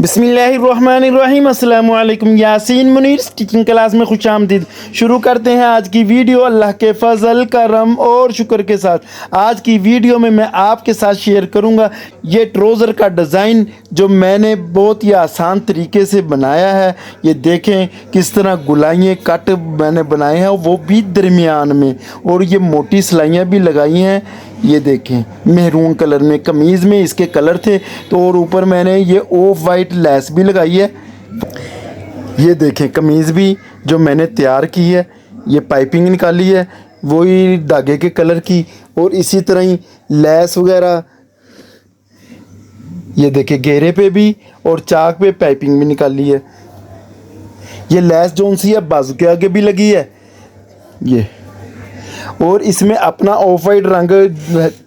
बिस्मिल्लाहिर्रहमानिर्रहीम अस्सलामु अलैकुम। यासीन मुनीर स्टिचिंग क्लास में खुश आमदीद। शुरू करते हैं आज की वीडियो अल्लाह के फजल करम और शुक्र के साथ। आज की वीडियो में मैं आपके साथ शेयर करूंगा ये ट्रोज़र का डिज़ाइन जो मैंने बहुत ही आसान तरीके से बनाया है। ये देखें किस तरह गुलाइयाँ कट मैंने बनाए हैं, वो भी दरमियान में, और ये मोटी सिलाइयाँ भी लगाई हैं। ये देखें मेहरून कलर में, कमीज़ में इसके कलर थे तो, और ऊपर मैंने ये ऑफ वाइट लेस भी लगाई है। ये देखें कमीज़ भी जो मैंने तैयार की है, ये पाइपिंग निकाली है वही धागे के कलर की, और इसी तरह ही लेस वगैरह ये देखें घेरे पे भी और चाक पे पाइपिंग भी निकाली है। ये लेस जोन सी है बाजू के आगे भी लगी है ये, और इसमें अपना ऑफ वाइट रंग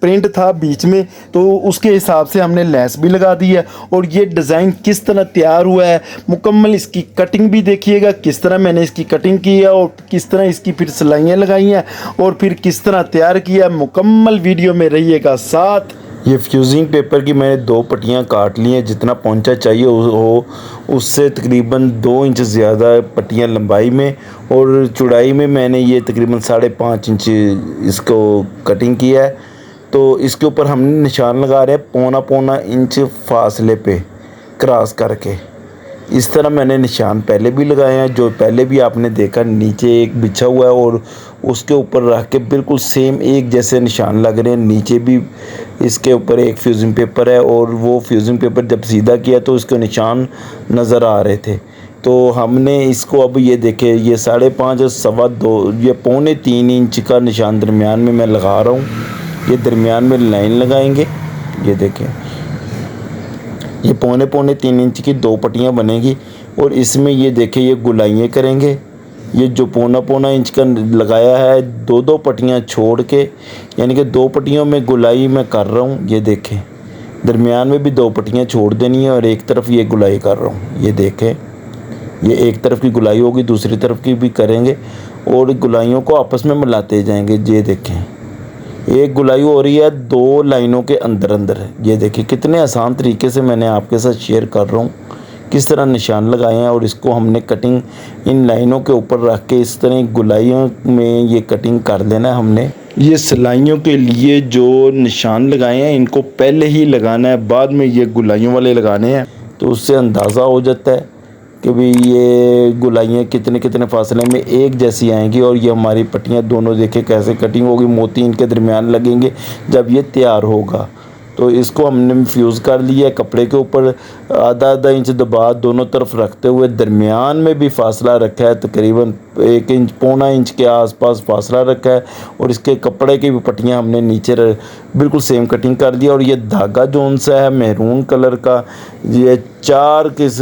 प्रिंट था बीच में तो उसके हिसाब से हमने लेस भी लगा दी है। और ये डिज़ाइन किस तरह तैयार हुआ है मुकम्मल, इसकी कटिंग भी देखिएगा किस तरह मैंने इसकी कटिंग की है और किस तरह इसकी फिर सिलाइयाँ लगाई हैं और फिर किस तरह तैयार किया। मुकम्मल वीडियो में रहिएगा साथ। ये फ्यूजिंग पेपर की मैंने 2 पट्टियाँ काट ली हैं, जितना पोंचा चाहिए हो उससे तकरीबन 2 इंच ज़्यादा पट्टियाँ लंबाई में, और चौड़ाई में मैंने ये तकरीबन 5.5 इंच इसको कटिंग किया है। तो इसके ऊपर हमने निशान लगा रहे हैं पौना पौना इंच फासले पे क्रॉस करके। इस तरह मैंने निशान पहले भी लगाए हैं, जो पहले भी आपने देखा नीचे एक बिछा हुआ है और उसके ऊपर रख के बिल्कुल सेम एक जैसे निशान लग रहे हैं। नीचे भी इसके ऊपर एक फ्यूजिंग पेपर है और वो फ्यूजिंग पेपर जब सीधा किया तो उसके निशान नज़र आ रहे थे। तो हमने इसको अब ये देखे ये 5.5 और 2.25 ये 3.25 इंच का निशान दरमियान में मैं लगा रहा हूँ। ये दरमियान में लाइन लगाएंगे, ये देखें ये 3.25 इंच की 2 पट्टियाँ बनेगी, और इसमें ये देखें ये गुलाइयाँ करेंगे। ये जो पौना इंच का लगाया है 2 पट्टियाँ छोड़ के, यानी कि 2 पट्टियों में गुलाई मैं कर रहा हूँ। ये देखें दरमियान में भी 2 पट्टियाँ छोड़ देनी है और एक तरफ ये गुलाई कर रहा हूँ। ये देखें ये एक तरफ की गुलाई होगी, दूसरी तरफ की भी करेंगे और गुलाइयों को आपस में मिलाते जाएंगे। ये देखें एक गुलाई हो रही है 2 लाइनों के अंदर अंदर। ये देखिए कितने आसान तरीके से मैंने आपके साथ शेयर कर रहा हूँ किस तरह निशान लगाए हैं, और इसको हमने कटिंग इन लाइनों के ऊपर रख के इस तरह गुलाइयों में ये कटिंग कर देना है हमने। ये सिलाइयों के लिए जो निशान लगाए हैं इनको पहले ही लगाना है, बाद में ये गुलाइयों वाले लगाने हैं। तो उससे अंदाज़ा हो जाता है कि भाई ये गुलाइयाँ कितने कितने फासले में एक जैसी आएंगी, और ये हमारी पट्टियाँ दोनों देखें कैसे कटिंग होगी, मोती इनके दरमियान लगेंगे जब ये तैयार होगा। तो इसको हमने फ्यूज़ कर लिया कपड़े के ऊपर, आधा इंच दबा दोनों तरफ रखते हुए दरमियान में भी फासला रखा है, तकरीबन 1 इंच पौना इंच के आसपास फासला रखा है। और इसके कपड़े की भी पट्टियाँ हमने नीचे बिल्कुल सेम कटिंग कर दिया। और ये धागा जोन सा है मेहरून कलर का, ये 4 किस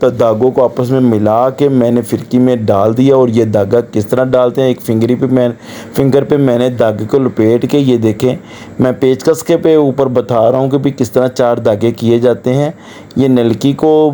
धागों को आपस में मिला के मैंने फिरकी में डाल दिया। और ये धागा किस तरह डालते हैं, एक फिंगर पे मैंने धागे को लपेट के, ये देखें मैं पेचकस के पे ऊपर बता रहा हूँ कि भी किस तरह 4 धागे किए जाते हैं। ये नलकी को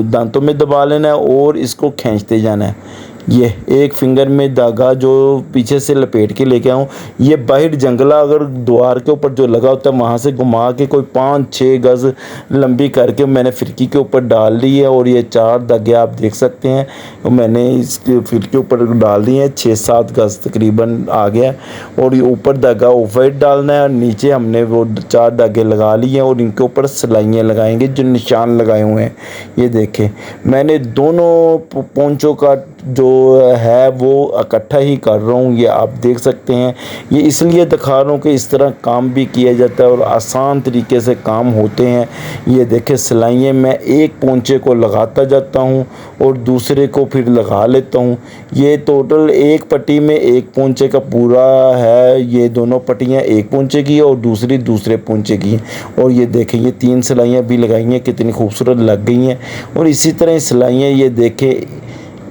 दांतों में दबा लेना है और इसको खींचते जाना है। ये एक फिंगर में धागा जो पीछे से लपेट के लेके आऊँ, ये बाहर जंगला अगर द्वार के ऊपर जो लगा होता है वहाँ से घुमा के कोई 5-6 गज़ लंबी करके मैंने फिरकी के ऊपर डाल ली है। और ये 4 धागे आप देख सकते हैं मैंने इस फिरकी के ऊपर डाल दिए हैं, 6-7 गज़ तकरीबन आ गया। और ये ऊपर धागा ऑफ वाइट डालना है और नीचे हमने वो 4 धागे लगा लिए हैं और इनके ऊपर सिलाइयाँ लगाएंगे जो निशान लगाए हुए हैं। ये देखें मैंने दोनों पोंचों का जो है वो इकट्ठा ही कर रहा हूँ, ये आप देख सकते हैं। ये इसलिए दिखा रहा हूँ कि इस तरह काम भी किया जाता है और आसान तरीके से काम होते हैं। ये देखें सिलाइयाँ मैं एक पोंचे को लगाता जाता हूँ और दूसरे को फिर लगा लेता हूँ। ये टोटल एक पट्टी में एक पोंचे का पूरा है, ये दोनों पट्टियाँ एक पोंचे की और दूसरी दूसरे पोंचे की। और ये देखें ये 3 सिलाइयाँ भी लगाई हैं, कितनी खूबसूरत लग गई हैं। और इसी तरह सिलाइयाँ ये देखें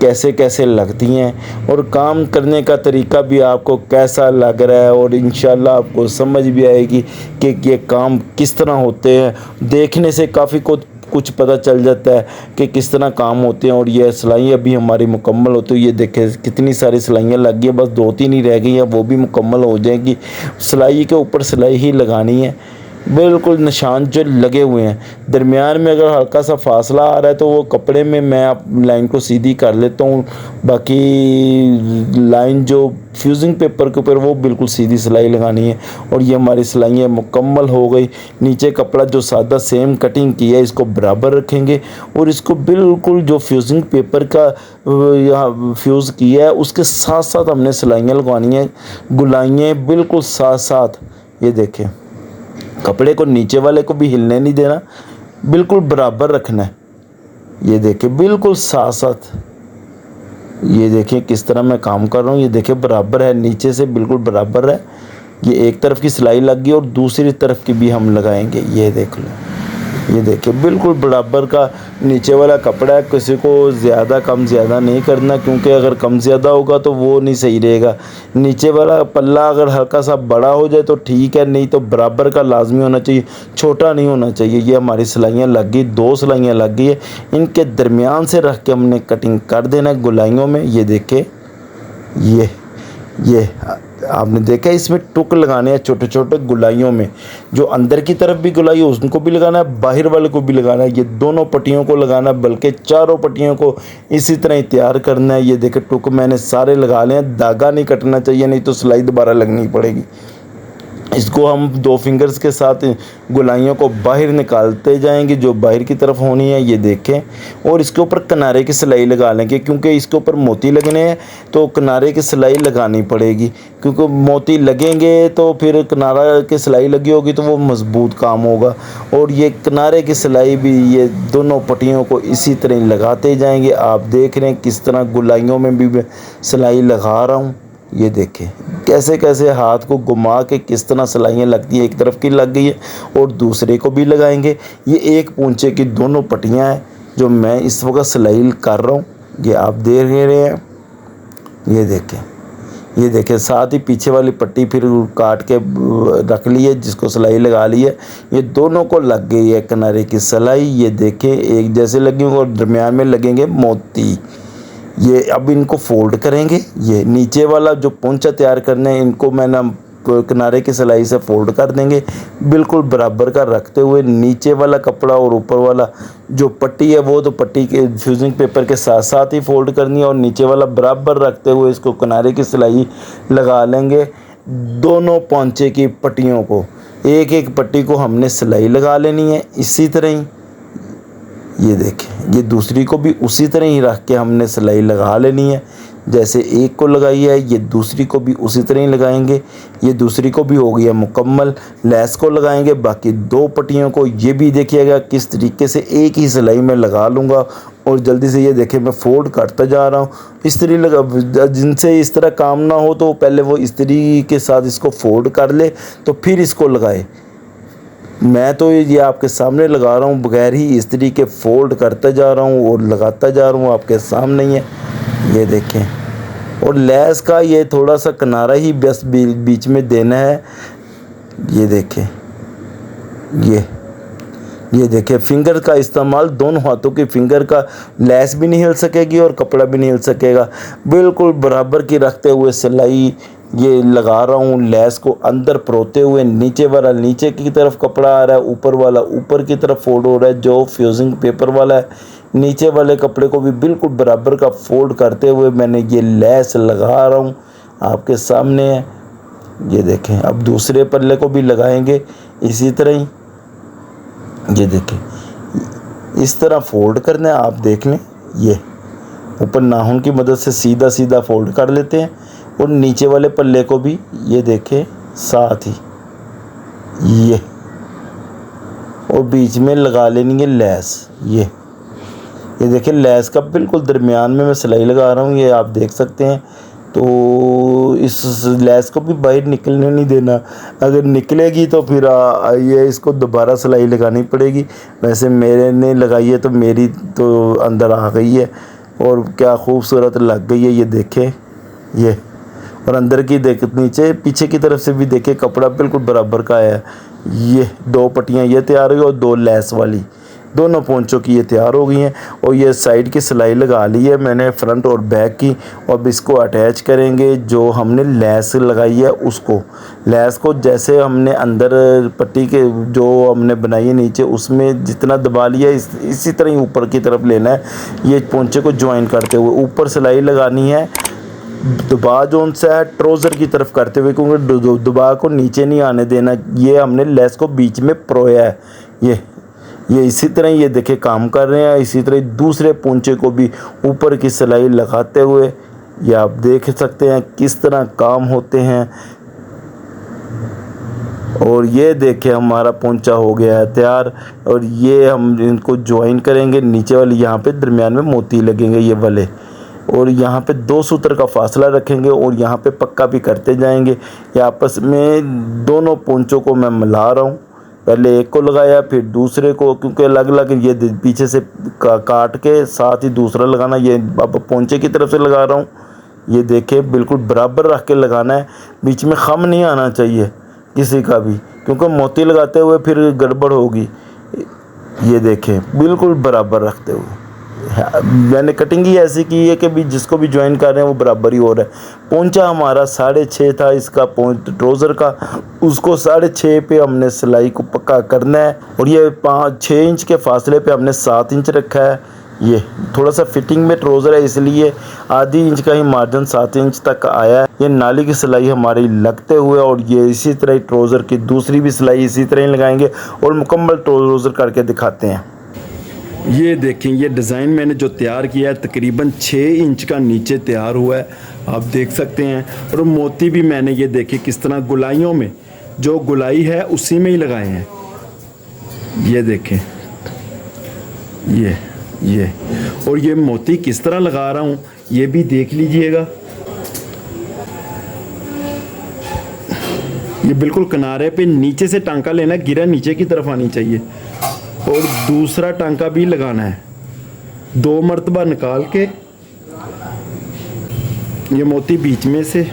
कैसे कैसे लगती हैं और काम करने का तरीका भी आपको कैसा लग रहा है, और इंशाल्लाह आपको समझ भी आएगी कि ये काम किस तरह होते हैं। देखने से काफ़ी कुछ पता चल जाता है कि किस तरह काम होते हैं। और ये सिलाइयाँ अभी हमारी मुकम्मल होती है। ये देखें कितनी सारी सिलाइयाँ लग गई हैं, बस 2-3 ही रह गई हैं, वो भी मुकम्मल हो जाएंगी। सिलाई के ऊपर सिलाई ही लगानी है। बिल्कुल निशान जो लगे हुए हैं। दरमियान में अगर हल्का सा फासला आ रहा है तो वो कपड़े में मैं आप लाइन को सीधी कर लेता हूँ, बाकी लाइन जो फ्यूजिंग पेपर के ऊपर वो बिल्कुल सीधी सिलाई लगानी है। और ये हमारी सिलाइयाँ मुकम्मल हो गई। नीचे कपड़ा जो सादा सेम कटिंग की है इसको बराबर रखेंगे और इसको बिल्कुल जो फ्यूजिंग पेपर का यहाँ फ्यूज़ किया है उसके साथ साथ हमने सिलाइयाँ लगवानी है, गुलाइयाँ बिल्कुल साथ साथ। ये देखें, कपड़े को नीचे वाले को भी हिलने नहीं देना, बिल्कुल बराबर रखना है। ये देखें बिल्कुल साथ साथ, ये देखें किस तरह मैं काम कर रहा हूँ। ये देखें बराबर है, नीचे से बिल्कुल बराबर है। ये एक तरफ की सिलाई लग गई और दूसरी तरफ की भी हम लगाएंगे। ये देख लो, ये देखिए बिल्कुल बराबर का नीचे वाला कपड़ा है। किसी को ज़्यादा कम ज़्यादा नहीं करना, क्योंकि अगर कम ज़्यादा होगा तो वो नहीं सही रहेगा। नीचे वाला पल्ला अगर हल्का सा बड़ा हो जाए तो ठीक है, नहीं तो बराबर का लाजमी होना चाहिए, छोटा नहीं होना चाहिए। ये हमारी सिलाइयाँ लग गई, 2 सिलाइयाँ लग गई है। इनके दरमियान से रख के हमने कटिंग कर देना है गुलाइयों में। ये देखे, ये आपने देखा इसमें टुक लगाने हैं छोटे छोटे गुलाइयों में। जो अंदर की तरफ भी गुलाई है उसको भी लगाना है, बाहर वाले को भी लगाना है। ये दोनों पट्टियों को लगाना है, बल्कि चारों पट्टियों को इसी तरह ही तैयार करना है। ये देखे टुक मैंने सारे लगा लिए हैं। धागा नहीं कटना चाहिए, नहीं तो सिलाई दोबारा लगनी पड़ेगी। इसको हम 2 फिंगर्स के साथ गुलाइयों को बाहर निकालते जाएंगे जो बाहर की तरफ होनी है। ये देखें, और इसके ऊपर किनारे की सिलाई लगा लेंगे, क्योंकि इसके ऊपर मोती लगने हैं तो किनारे की सिलाई लगानी पड़ेगी। क्योंकि मोती लगेंगे तो फिर किनारा की सिलाई लगी होगी तो वो मजबूत काम होगा। और ये किनारे की सिलाई भी ये दोनों पट्टियों को इसी तरह लगाते जाएंगे। आप देख रहे हैं किस तरह गुलाइयों में भी सिलाई लगा रहा हूँ। ये देखें कैसे कैसे हाथ को घुमा के किस तरह सिलाइयाँ लगती हैं। एक तरफ की लग गई है और दूसरे को भी लगाएंगे। ये एक पूंछे की दोनों पट्टियाँ हैं जो मैं इस वक्त सिलाई कर रहा हूँ। ये आप देख रहे हैं, ये देखें साथ ही पीछे वाली पट्टी फिर काट के रख ली है, जिसको सिलाई लगा ली है। ये दोनों को लग गई है किनारे की सिलाई। ये देखें एक जैसे लगी और दरमियान में लगेंगे मोती। ये अब इनको फोल्ड करेंगे। ये नीचे वाला जो पोंछा तैयार करना है इनको मैंने किनारे की सिलाई से फोल्ड कर देंगे, बिल्कुल बराबर का रखते हुए। नीचे वाला कपड़ा और ऊपर वाला जो पट्टी है वो तो पट्टी के फ्यूजिंग पेपर के साथ साथ ही फोल्ड करनी है, और नीचे वाला बराबर रखते हुए इसको किनारे की सिलाई लगा लेंगे। दोनों पोंछे की पट्टियों को एक एक पट्टी को हमने सिलाई लगा लेनी है इसी तरह ही। ये देखें, ये दूसरी को भी उसी तरह ही रख के हमने सिलाई लगा लेनी है। जैसे एक को लगाई है ये दूसरी को भी उसी तरह ही लगाएंगे। ये दूसरी को भी हो गया मुकम्मल। लैस को लगाएंगे, बाकी 2 पट्टियों को ये भी देखिएगा किस तरीके से एक ही सिलाई में लगा लूँगा। और जल्दी से ये देखें मैं फोल्ड करता जा रहा हूँ। इस्त्री लगा, जिनसे इस तरह काम ना हो तो पहले वो इस्त्री के साथ इसको फोल्ड कर ले तो फिर इसको लगाए। मैं तो ये आपके सामने लगा रहा हूँ, बगैर ही इस्त्री के फोल्ड करता जा रहा हूँ और लगाता जा रहा हूँ, आपके सामने ही है। ये देखें, और लेस का ये थोड़ा सा किनारा ही बस बीच में देना है। ये देखें, ये देखें फिंगर का इस्तेमाल, दोनों हाथों की फिंगर का, लेस भी नहीं हिल सकेगी और कपड़ा भी नहीं हिल सकेगा। बिल्कुल बराबर की रखते हुए सिलाई ये लगा रहा हूँ, लेस को अंदर परोते हुए। नीचे वाला नीचे की तरफ कपड़ा आ रहा है, ऊपर वाला ऊपर की तरफ फोल्ड हो रहा है जो फ्यूजिंग पेपर वाला है। नीचे वाले कपड़े को भी बिल्कुल बराबर का फोल्ड करते हुए मैंने ये लेस लगा रहा हूँ, आपके सामने है। ये देखें, अब दूसरे पल्ले को भी लगाएंगे इसी तरह ही। ये देखें, इस तरह फोल्ड करना है, आप देख लें। ये ऊपर नाखून की मदद से सीधा सीधा फोल्ड कर लेते हैं, और नीचे वाले पल्ले को भी ये देखें साथ ही ये, और बीच में लगा लेनी है लेस। ये देखें लेस का बिल्कुल दरमियान में मैं सिलाई लगा रहा हूँ, ये आप देख सकते हैं। तो इस लेस को भी बाहर निकलने नहीं देना, अगर निकलेगी तो फिर ये इसको दोबारा सिलाई लगानी पड़ेगी। वैसे मेरे ने लगाई है तो मेरी तो अंदर आ गई है और क्या खूबसूरत लग गई है। ये देखें, ये और अंदर की देख, नीचे पीछे की तरफ से भी देखें कपड़ा बिल्कुल बराबर का है। ये 2 पट्टियाँ ये तैयार हुई और 2 लेस वाली। दोनों पोंचों की ये तैयार हो गई हैं और ये साइड की सिलाई लगा ली है मैंने फ्रंट और बैक की। अब इसको अटैच करेंगे, जो हमने लेस लगाई है उसको, लेस को जैसे हमने अंदर पट्टी के जो हमने बनाई है नीचे उसमें जितना दबा लिया इसी तरह ही ऊपर की तरफ लेना है। ये पोंचे को ज्वाइन करते हुए ऊपर सिलाई लगानी है, दबा जो सा है ट्रोज़र की तरफ करते हुए, क्योंकि दबा को नीचे नहीं आने देना। ये हमने लेस को बीच में परोया है। ये इसी तरह ये देखे काम कर रहे हैं। इसी तरह दूसरे पोंचे को भी ऊपर की सिलाई लगाते हुए ये आप देख सकते हैं किस तरह काम होते हैं। और ये देखे हमारा पोंचा हो गया है तैयार। और ये हम इनको ज्वाइन करेंगे, नीचे वाली यहाँ पे दरमियान में मोती लगेंगे ये वाले, और यहाँ पे 2 सूत्र का फासला रखेंगे और यहाँ पे पक्का भी करते जाएंगे। ये आपस में दोनों पोंचों को मैं मिला रहा हूँ, पहले एक को लगाया फिर दूसरे को, क्योंकि अलग अलग ये पीछे से काट के साथ ही दूसरा लगाना। ये अब पोंचे की तरफ से लगा रहा हूँ, ये देखे बिल्कुल बराबर रख के लगाना है, बीच में खम नहीं आना चाहिए किसी का भी, क्योंकि मोती लगाते हुए फिर गड़बड़ होगी। ये देखें बिल्कुल बराबर रखते हुए। मैंने कटिंग ही ऐसी की है कि भी जिसको भी ज्वाइन कर रहे हैं वो बराबर ही हो रहा है। पोंचा हमारा 6.5 था इसका ट्रोज़र का, उसको 6.5 पे हमने सिलाई को पक्का करना है। और ये 6 इंच के फासले पे हमने 7 इंच रखा है। ये थोड़ा सा फिटिंग में ट्रोज़र है इसलिए आधी इंच का ही मार्जिन 7 इंच तक आया है। ये नाली की सिलाई हमारी लगते हुए, और ये इसी तरह ट्रोज़र की दूसरी भी सिलाई इसी तरह ही लगाएंगे और मुकम्मल ट्रोज़र करके दिखाते हैं। ये देखें, ये डिज़ाइन मैंने जो तैयार किया है तकरीबन 6 इंच का नीचे तैयार हुआ है, आप देख सकते हैं। और मोती भी मैंने ये देखे किस तरह गुलाइयों में, जो गुलाई है उसी में ही लगाए हैं। ये देखें ये और ये मोती किस तरह लगा रहा हूँ ये भी देख लीजिएगा। ये बिल्कुल किनारे पे नीचे से टांका लेना, गिरा नीचे की तरफ आनी चाहिए। और दूसरा टांका भी लगाना है, 2 मरतबा निकाल के ये मोती बीच में से।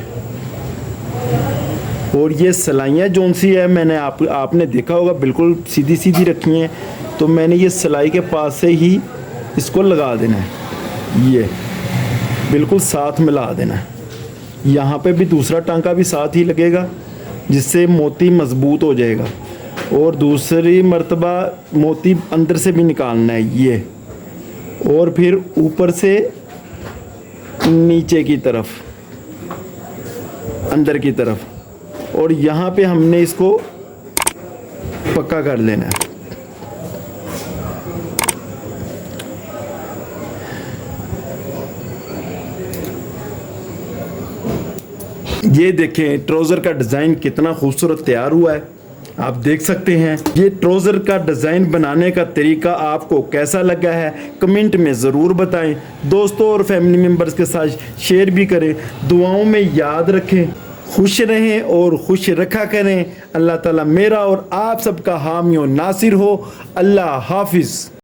और ये सिलाइयाँ जोन सी है मैंने आपने देखा होगा बिल्कुल सीधी सीधी रखी हैं, तो मैंने ये सिलाई के पास से ही इसको लगा देना है, ये बिल्कुल साथ मिला देना है। यहाँ पे भी दूसरा टांका भी साथ ही लगेगा जिससे मोती मज़बूत हो जाएगा। और दूसरी मर्तबा मोती अंदर से भी निकालना है ये, और फिर ऊपर से नीचे की तरफ अंदर की तरफ, और यहाँ पे हमने इसको पक्का कर लेना है। ये देखें ट्राउज़र का डिज़ाइन कितना खूबसूरत तैयार हुआ है, आप देख सकते हैं। ये ट्राउज़र का डिज़ाइन बनाने का तरीका आपको कैसा लगा है कमेंट में ज़रूर बताएं। दोस्तों और फैमिली मेम्बर्स के साथ शेयर भी करें। दुआओं में याद रखें, खुश रहें और खुश रखा करें। अल्लाह ताला मेरा और आप सबका हामी और नासिर हो। अल्लाह हाफिज़।